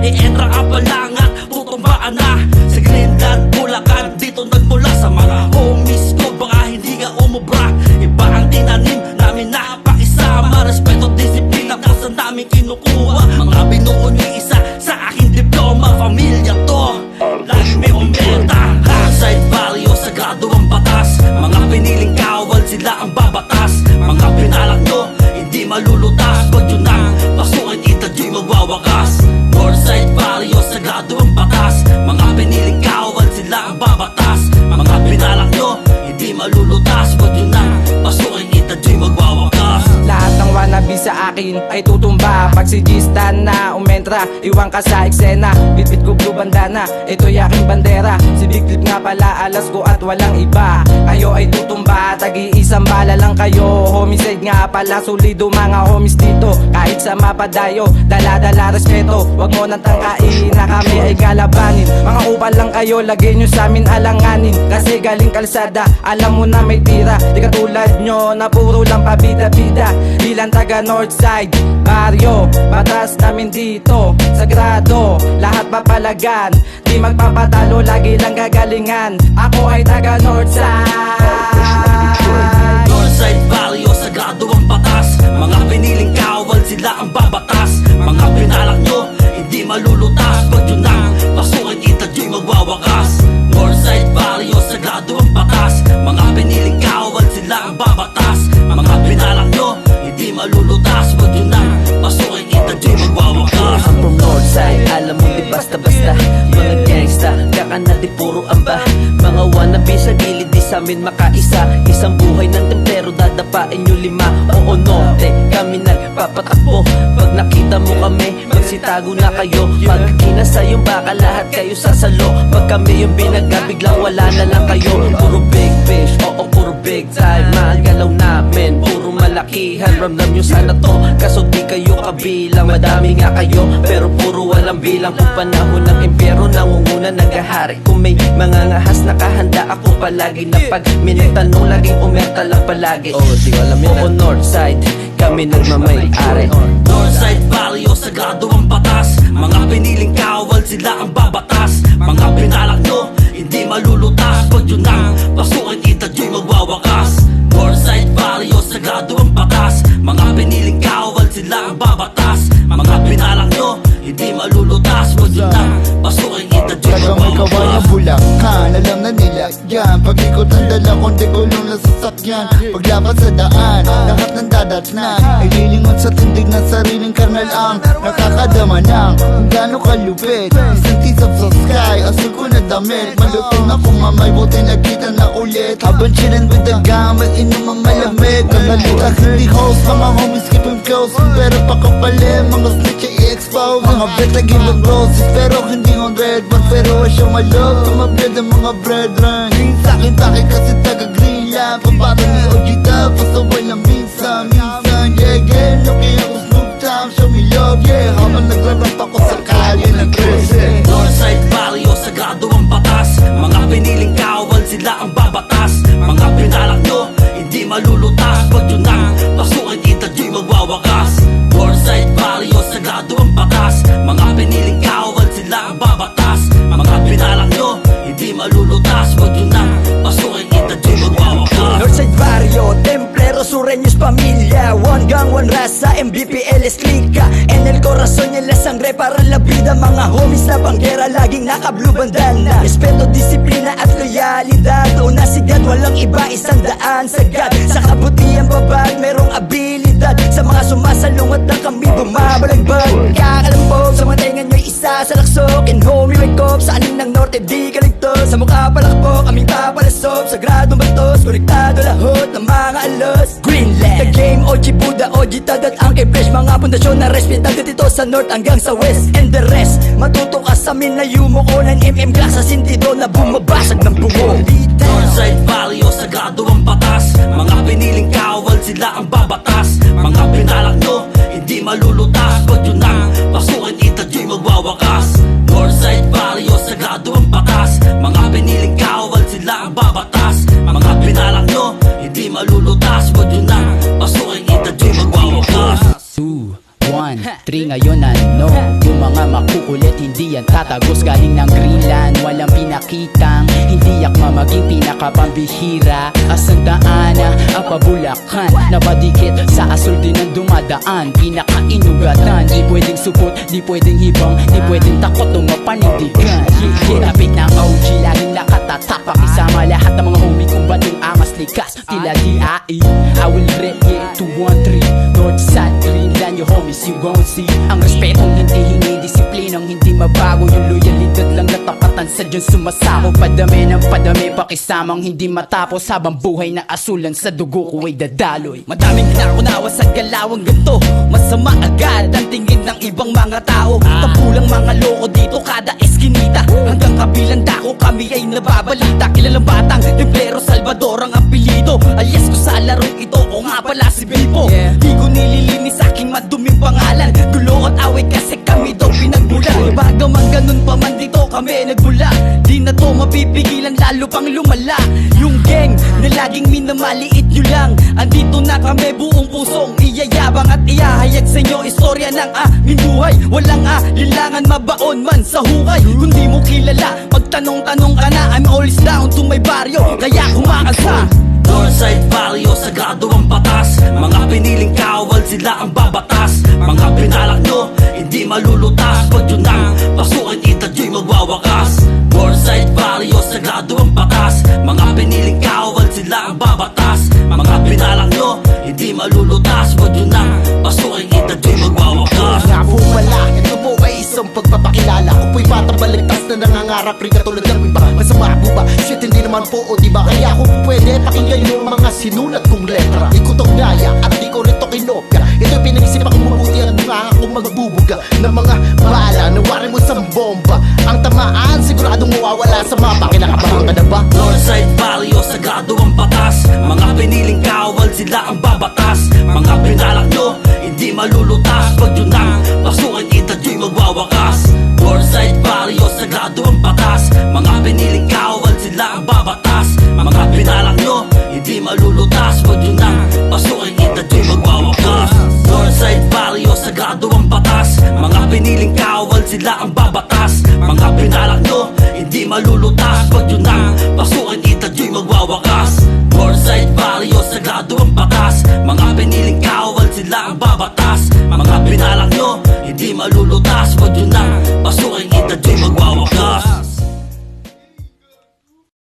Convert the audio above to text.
i-entra ang palangan, tutumbaan na sa Greenland, Bulacan. Dito nagmula sa mga homies ko, baka hindi ka umubra. Iba ang tinanim namin na pakisama, respeto, disiplina po sa namin kinukuha. Mga binuo niyo isa sa aking diploma, pamilya to, lagi may umenta. Side value, sagrado ang batas, mga piniling kawal, sila ang babatas. Mga pinalak nyo, hindi malulutas, pag yun ang pasukin, itady'y magwawakas. Northside value, sagrado ang batas, mga piniling kawal, sila ang babatas. Mga pinalak nyo, hindi malulutas, pag yun ang pasukin, itady'y magwawakas. Lahat ng wannabe sa akin ay tutumba. Pag si G-Stan na umentra, iwan ka sa eksena. Bitbit ko blue bandana, ito'y aking bandera. Si Big Clip nga pala, alas ko at walang iba. Kayo ay tutumba, tag-iisang bala lang kayo. Homicide nga pala, solido mga homies dito. Kahit sa mapadayo, dala-dala respeto. Wag mo nang tangkain na kami ay kalabanin. Mga upal lang kayo, lagay nyo sa amin alanganin. Kasi galing kalsada, alam mo na may tira. Di katulad nyo na puro lang pabida-bida. Bilang taga Northside, baryo, batas namin dito, sagrado, lahat papalagan. Di magpapatalo, lagi lang gagalingan. Ako ay taga Northside. Northside value, sagrado ang batas, mga piniling kawal, sila ang babatas. Mga pinalak nyo, hindi malulutas, pag yun ang pasukin, itady'y magwawakas. Northside value, sagrado ang batas, mga piniling kawal, sila ang babatas. Mga pinalak nyo, hindi malulutas, pag yun ang pasukin, itady'y magwawakas. I'm from Northside, alam mo di basta-basta. Mga gangsta, kakana di puro amba. Mga wannabe sa gilid, di sa'min makaisa. Isang buhay ng templero, dadapain nyo lima. Oo norte, kami nagpapatakbo. Pag nakita mo kami, magsitago na kayo. Pag kinasa yung baka, lahat kayo sasalo. Pag kami yung binaga, biglang wala na lang kayo. Puro big fish, oo puro big time. Mga galaw namin, puro malakihan. Ramdam nyo sana to, kaso di kayo kabilang. Madami nga kayo, pero puro walang bilang. Kung panahon ng impyero, nangunguna nagahari. Kung may mga ngahas, nakahanda ako palagi. Na pag minatanong, laging umerta lang palagi. Oh, di ko alam yun. Oo, Northside, kami nagmamay-ari. Northside value, sagrado ang batas, mga piniling kawal, sila ang babatas. Mga pinalak nyo, hindi malulutas, pag yun ang pasukin, itady'y magwawakas. Northside value, sagrado ang batas, mga piniling kawal, sila ang babatas. Mga pinalak nyo, hindi malulutas, pag yun ang pasukin, itady'y magwawakas. Bulacan, alam na nila yan. Pag-ikot ang dala kong di gulong na sasakyan. Paglapat sa daan, lahat ng dadatnan ay lilingon sa tindig ng sariling karnal ang nakakadama ng kung gaano kalupit. Isang tisap sa sky, asul ko na damit. Malutong ako mamay, buti nagkita na ulit. Habang chillin' with the gang, mag-inom ang malamig. Kagalita hindi host, mga homies keep him close. Pero pakapalim, mga snitch ay i-expose. Mga bet na give them roses, pero hindi on red one. Pero I show my love to my blood ang mga brethren. Green sa'kin, bakit kasi taga-green lang. Pambata ni OG Dub, pasaway lang minsan. Yeah, yeah, looking ako Snoop Time, show me love, yeah. Habang naglarap ako sa kalye ng 13. Northside value, sagrado ang batas, mga piniling kawal, sila ang babatas. Mga pinalak nyo, hindi malulutas, pag yun ang pasukin, itady'y magwawakas. Northside value, sagrado ang batas, mga piniling kawal, sila ang babatas. Mga pinalak nyo, hindi malulutas, pag yun ang pasukin, itady'y magwawakas. Northside Barrio, Templero, Sureños, Pamilya. One gang, one raza, MBPL es klika. En el corazón y en la sangre para la vida. Mga homies na banggera, laging naka-blue bandana. Respeto, disiplina at loyalidad. Una sigad, walang iba, isang daan sagad. Sa kabutihan babad, merong abilidad. Sa mga sumasalungat na kami bumabalagbag. Kakalambog, sa mga tenga nyo'y isa sa laksok. And homie, wake up, sa anin ng norte, di kaligtos. Sa mukha palakpo, kaming papalasop. Sagradong batos, konektado lahot ng mga alos. Greenland, the game, OG Buddha, OG Tadat, Angke Fresh. Mga pundasyon na respetado dito sa north hanggang sa west. And the rest, matuto ka sa amin na yumuko. 9mm glass sa sindido na bumabasag ng bungo. Northside value, sagrado ang batas, mga piniling kawal, sila ang babatas. Mga pinalak nyo, hindi malulutas, pag yun ang pasukin, itady'y magwawakas. Northside value, sagrado ang batas, mga piniling kawal, sila ang babatas. Mga pinalak nyo, hindi malulutas, pag yun ang pasukin, itady'y magwawakas. 2, 1, 3 ngayon ano, yung mga makukulit hindi yan tatagos. Galing ng Greenland, walang pinakitang hindi yakma maging pinakapambihira. Asang daan, apabulakan, napadikit sa asol din ang dumadaan. Pinakainugatan, di pwedeng supot, di pwedeng hibang, di pwedeng takot o mapanindigan. Lapit ng OG, laging nakatatak. Pakisama lahat ng mga homie kung ba't yung angas likas. Tila DAE, I will rep, yeah, 213 North Side, Greenland, your homies you won't see. Ang respetong hindi hingi, disiplinang hindi mabago. Yung loyalidad lang natapatan sa Diyos sumasako. Padami ng padami, pakisamang hindi matapos. Habang buhay na asulan sa dugo ko ay dadaloy. Madaming nakunawa sa galawang ganto. Masama agad ang tingin ng ibang mga tao. Tapulang mga loko dito kada eskinita. Hanggang kabilang dako kami ay nababalita. Kilalang batang Templero Salvador ang apelido. Alias ko sa larong ito o nga pala si Bipo. Di ko nililinis aking maduming pangalan. Gulo at away kasi kami daw pinagmula. Bagaman ganun pa man dito kami nagbula. Di na to mapipigilan lalo pang lumala. Yung gang na laging minamaliit nyo lang. Andito na kami buong pusong iyayabang at ihahayag sa inyo istorya ng aming buhay. Walang lilangan mabaon man sa hukay. Kung di mo kilala, magtanong-tanong ka na. I'm always down to my barrio, kaya kumakasa. Northside Barrio, sagrado ang batas. Mga piniling kawal, sila ang babatas. Mga pinalak nyo, hindi malulutas. Pag yun ang pasukin, itadyo'y magwawakas. Northside Barrio, sagrado ang batas. Mga piniling kawal, sila ang babatas. Mga pinalak nyo, hindi malulutas. Pag yun ang pasukin, itadyo'y magwawakas. Nga po pala, ito po ay isang pagpapakilala. Kung po'y batang baligtas na nangangarap rin katulad ng iba. Masama po ba? Shit, hindi naman po, o diba? Kaya kung pwede, pakinggan yung mga sinulat kong letra. Di ko tong daya at di ko rito kinopya. Ito'y pinag-isipan kong mabuti at mga akong magbubuga ng mga bala na wari mo sa bomba. Ang tamaan, siguradong mawawala sa mapa. Kinakabahan ka na ba? Northside Barrio, sagrado ang batas. Mga piniling kawal, sila ang babatas. Mga pinalak nyo, hindi malulutas. Pag yun ang pasukin, itadyo'y magwawakas. Northside Barrio, sagrado ang batas. Mga piniling kawal, sila ang babatas. Mga pinalak nyo, hindi malulutas. Pag yun ang pasukin, itadyo'y magwawakas. Northside Barrio, sagrado ang batas. Mga piniling kawal, sila ang babatas. Mga pinalak nyo, hindi malulutas. Pag yun ang pasukin, itadyo'y magwawakas. Northside Barrio, sagrado ang batas. Mga piniling kawal, sila ang babatas. Mga pinalak nyo, hindi malulutas. Pag yun ang pasukin, itadyo'y magwawakas.